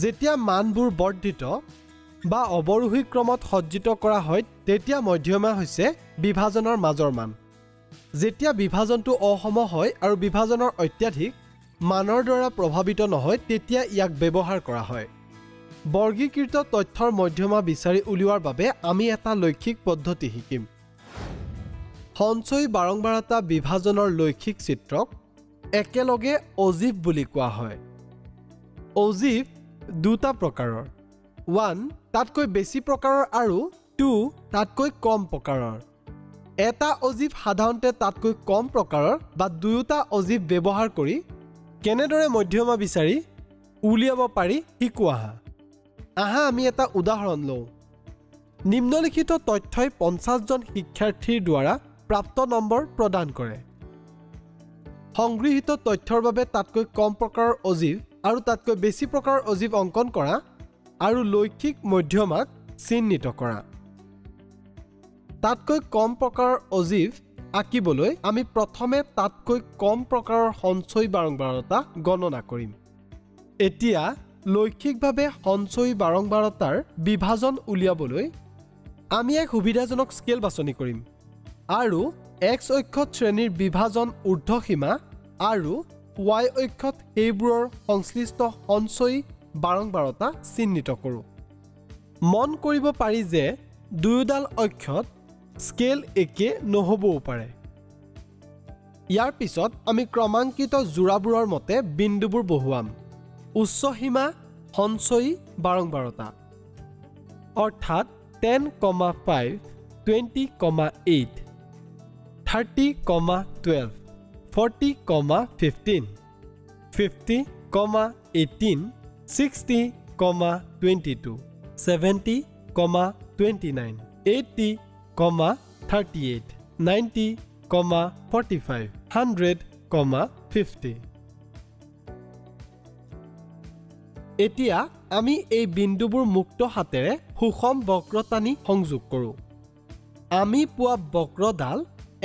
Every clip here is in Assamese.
যেতিয়া মানবোৰ বৰ্ধিত বা অৱৰোহী ক্ৰমত সজ্জিত কৰা হয় তেতিয়া মধ্যমা হৈছে বিভাজনৰ মাজৰ মান যেতিয়া বিভাজনটো অসম হয় আৰু বিভাজনৰ অত্যাধিক মানৰ দ্বাৰা প্ৰভাৱিত নহয় তেতিয়া ইয়াক ব্যৱহাৰ কৰা হয় বৰ্গীকৃত তথ্যৰ মধ্যমা বিচাৰি উলিওৱাৰ বাবে আমি এটা লৈখিক পদ্ধতি শিকিম সঞ্চয়ী বাৰংবাৰতা বিভাজনৰ লৈখিক চিত্ৰক একেলগে অজীৱ বুলি কোৱা হয় অজীৱ দুটা প্ৰকাৰৰ 1 তাতকৈ বেছি প্ৰকাৰৰ আৰু 2 তাতকৈ কম প্ৰকাৰৰ এটা অজীৱ সাধাৰণতে তাতকৈ কম প্ৰকাৰৰ বা দুয়োটা অজীৱ ব্যৱহাৰ কৰি কেনেদৰে মধ্যমা বিচাৰি উলিয়াব পাৰি শিকোৱা আহা আমি এটা উদাহৰণ লওঁ নিম্নলিখিত তথ্যই 50 জন শিক্ষাৰ্থীৰ দ্বাৰা প্ৰাপ্ত নম্বৰ প্ৰদান কৰে সংগৃহীত তথ্যৰ বাবে তাতকৈ কম প্ৰকাৰৰ অজীৱ আৰু তাতকৈ বেছি প্ৰকাৰৰ অজীৱ অংকন কৰা আৰু লৈখিক মধ্যমাক চিহ্নিত কৰা তাতকৈ কম প্ৰকাৰৰ অজীৱ আঁকিবলৈ আমি প্ৰথমে তাতকৈ কম প্ৰকাৰৰ সঞ্চয়ী বাৰংবাৰতা গণনা কৰিম এতিয়া লৈখিকভাৱে সঞ্চয়ী বাৰংবাৰতাৰ বিভাজন উলিয়াবলৈ আমি এক সুবিধাজনক স্কেল বাছনি কৰিম আৰু x অক্ষত শ্ৰেণীৰ বিভাজন ঊৰ্ধ্বসীমা আৰু y অক্ষত সেইবোৰৰ সংশ্লিষ্ট সঞ্চয়ী বাৰংবাৰতা চিহ্নিত কৰোঁ মন কৰিব পাৰি যে দুয়োডাল অক্ষত স্কেল একে নহবও পাৰে ইয়াৰ পিছত আমি ক্ৰমাঙ্কিত জোৰাবোৰৰ মতে বিন্দুবোৰ বহুৱাম উচ্চ সীমা সঞ্চয়ী বাৰংবাৰতা অৰ্থাৎ 10,5 20,8 30,12 40,15 50,18 60,22 70,29 80,38 90,45 100,50 এতিয়া আমি এই বিন্দুবোৰ মুক্ত হাতেৰে সুষম বক্ৰ টানি সংযোগ কৰোঁ আমি পোৱা বক্ৰডাল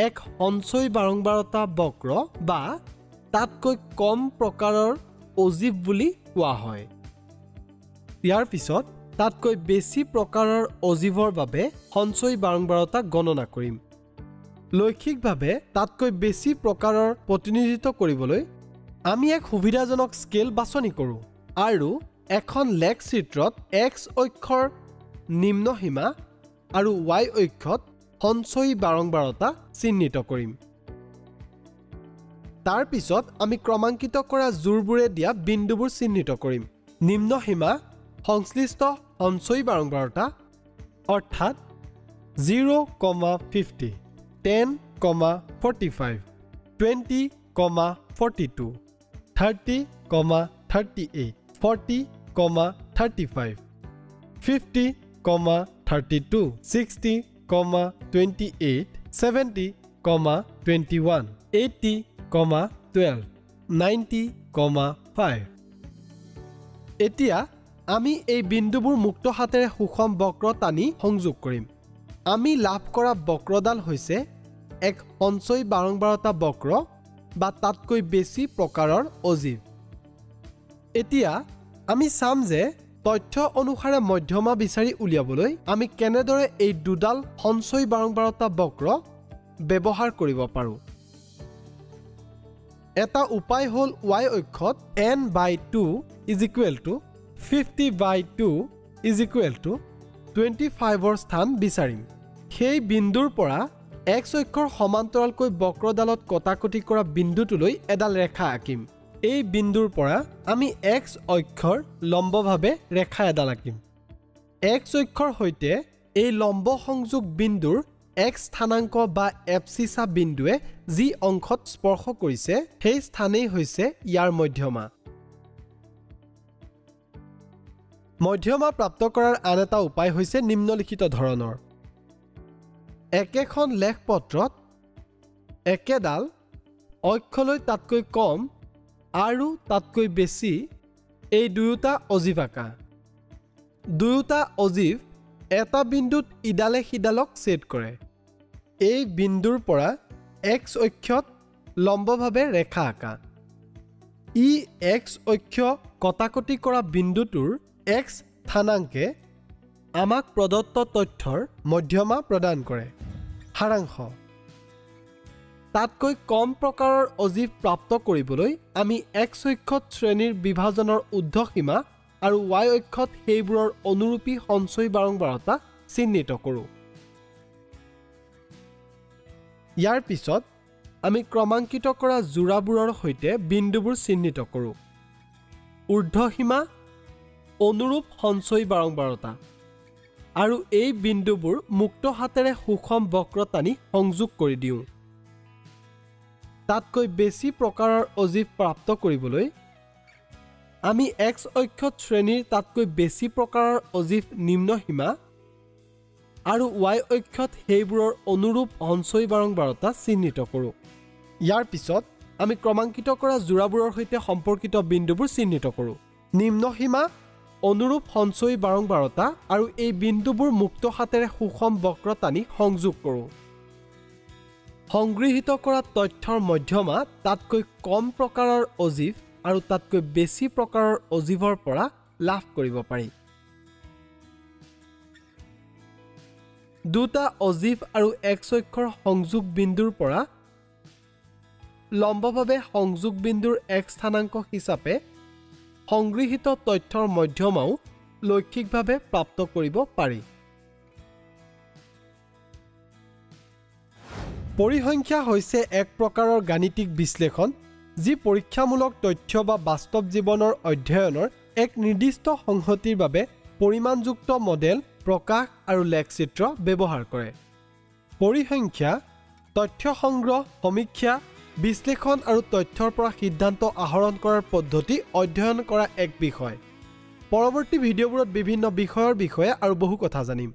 এক সঞ্চয়ী বাৰংবাৰতা বক্ৰ বা তাতকৈ কম প্ৰকাৰৰ অজীৱ বুলি কোৱা হয় ইয়াৰ পিছত তাতকৈ বেছি প্ৰকাৰৰ অজীৱৰ বাবে সঞ্চয়ী বাৰংবাৰতা গণনা কৰিম লৈখিকভাৱে তাতকৈ বেছি প্ৰকাৰৰ প্ৰতিনিধিত্ব কৰিবলৈ আমি এক সুবিধাজনক স্কেল বাছনি কৰোঁ আৰু এখন লেখ চিত্ৰত x অক্ষৰ নিম্ন সীমা আৰু y অক্ষত সঞ্চয়ী বাৰংবাৰতা চিহ্নিত কৰিম তাৰ পিছত আমি ক্ৰমাঙ্কিত কৰা জোৰবোৰে দিয়া বিন্দুবোৰ চিহ্নিত কৰিম নিম্ন সীমা সংশ্লিষ্ট সঞ্চয়ী বাৰংবাৰতা অৰ্থাৎ 0,50 10,45 20,42 30,38 40,35 50,32 60,28 70,21 80,12 90,5 এতিয়া আমি এই বিন্দুবোৰ মুক্ত হাতেৰে সুষম বক্ৰ টানি সংযোগ কৰিম আমি লাভ কৰা বক্ৰডাল হৈছে এক সঞ্চয়ী বাৰংবাৰতা বক্ৰ বা তাতকৈ বেছি প্ৰকাৰৰ অজীৱ এতিয়া আমি চাম যে তথ্য অনুসাৰে মধ্যমা বিচাৰি উলিয়াবলৈ আমি কেনেদৰে এই দুডাল সঞ্চয়ী বাৰংবাৰতা বক্ৰ ব্যৱহাৰ কৰিব পাৰোঁ এটা উপায় হ'ল y অক্ষত n/2 50/2 25 স্থান বিচাৰিম সেই বিন্দুৰ পৰা x অক্ষৰ সমান্তৰালকৈ বক্ৰডালত কটাকটি কৰা বিন্দুটোলৈ এডাল ৰেখা আঁকিম এই বিন্দুৰ পৰা আমি x অক্ষৰ লম্বভাৱে ৰেখা এডাল আঁকিম x অক্ষৰ সৈতে এই লম্ব সংযোগ বিন্দুৰ x স্থানাংক বা এবছিছা বিন্দুৱে যি অংশত স্পৰ্শ কৰিছে সেই স্থানেই হৈছে ইয়াৰ মধ্যমা মধ্যমা প্ৰাপ্ত কৰাৰ আন এটা উপায় হৈছে নিম্নলিখিত ধৰণৰ একেখন লেখ পত্ৰত একেডাল অক্ষলৈ তাতকৈ কম আৰু তাতকৈ বেছি এই দুয়োটা অজীৱ আঁকা দুয়োটা অজীৱ এটা বিন্দুত ইডালে সিডালক ছেদ কৰে এই বিন্দুৰ পৰা x অক্ষত লম্বভাৱে ৰেখা আঁকা ই x অক্ষ কটাকটি কৰা বিন্দুটোৰ x স্থানাংকে আমাক প্ৰদত্ত তথ্যৰ মধ্যমা প্ৰদান কৰে। সাৰাংশ: তাতকৈ কম প্ৰকাৰৰ অজীৱ প্ৰাপ্ত কৰিবলৈ আমি x অক্ষত শ্ৰেণীৰ বিভাজনৰ ঊৰ্ধ্বসীমা আৰু y অক্ষত সেইবোৰৰ অনুৰূপী সঞ্চয় বাৰম্বাৰতা চিহ্নিত কৰোঁ। ইয়াৰ পিছত আমি ক্ৰমাঙ্কিত কৰা যোৰাবোৰৰ সৈতে বিন্দুবোৰ চিহ্নিত কৰোঁ। ঊৰ্ধ্বসীমা, অনুৰূপ সঞ্চয় বাৰম্বাৰতা আৰু এই বিন্দুবোৰ মুক্ত হাতেৰে সুষম বক্ৰ টানি সংযোগ কৰি দিওঁ। তাতকৈ বেছি প্ৰকাৰৰ অজীৱ প্ৰাপ্ত কৰিবলৈ আমি x অক্ষত শ্ৰেণীৰ তাতকৈ বেছি প্ৰকাৰৰ অজীৱ নিম্নসীমা আৰু y অক্ষত সেইবোৰৰ অনুৰূপ সঞ্চয় বাৰম্বাৰতা চিহ্নিত কৰোঁ। ইয়াৰ পিছত আমি ক্ৰমাঙ্কিত কৰা যোৰাবোৰৰ সৈতে সম্পৰ্কিত বিন্দুবোৰ চিহ্নিত কৰোঁ। নিম্নসীমা, অনুৰূপ সঞ্চয় বাৰম্বাৰতা আৰু এই বিন্দুবোৰ মুক্ত হাতেৰে সুষম বক্ৰ টানি সংযোগ কৰোঁ। সংগৃহীত কৰা তথ্যৰ মধ্যমা তাতকৈ কম প্ৰকাৰৰ অজীৱ আৰু তাতকৈ বেছি প্ৰকাৰৰ অজীৱৰ পৰা লাভ কৰিব পাৰি। দুটা অজীৱ আৰু x অক্ষৰ সংযোগ বিন্দুৰ পৰা লম্বভাৱে সংযোগ বিন্দুৰ x স্থানাংক হিচাপে সংগৃহীত তথ্যৰ মধ্যমাও লৈখিকভাৱে প্ৰাপ্ত কৰিব পাৰি। পৰিসংখ্যা হৈছে এক প্ৰকাৰৰ গাণিতিক বিশ্লেষণ যি পৰীক্ষামূলক তথ্য বা বাস্তৱ জীৱনৰ অধ্যয়নৰ এক নিৰ্দিষ্ট সংহতিৰ বাবে পৰিমাণযুক্ত মডেল, প্ৰকাশ আৰু লেখচিত্ৰ ব্যৱহাৰ কৰে। পৰিসংখ্যা তথ্য সংগ্ৰহ, সমীক্ষা, বিশ্লেষণ আৰু তথ্যৰ পৰা সিদ্ধান্ত আহৰণ কৰাৰ পদ্ধতি অধ্যয়ন কৰা এক বিষয়। পৰৱৰ্তী ভিডিঅ'বোৰত বিভিন্ন বিষয়ৰ বিষয়ে আৰু বহু কথা জানিম।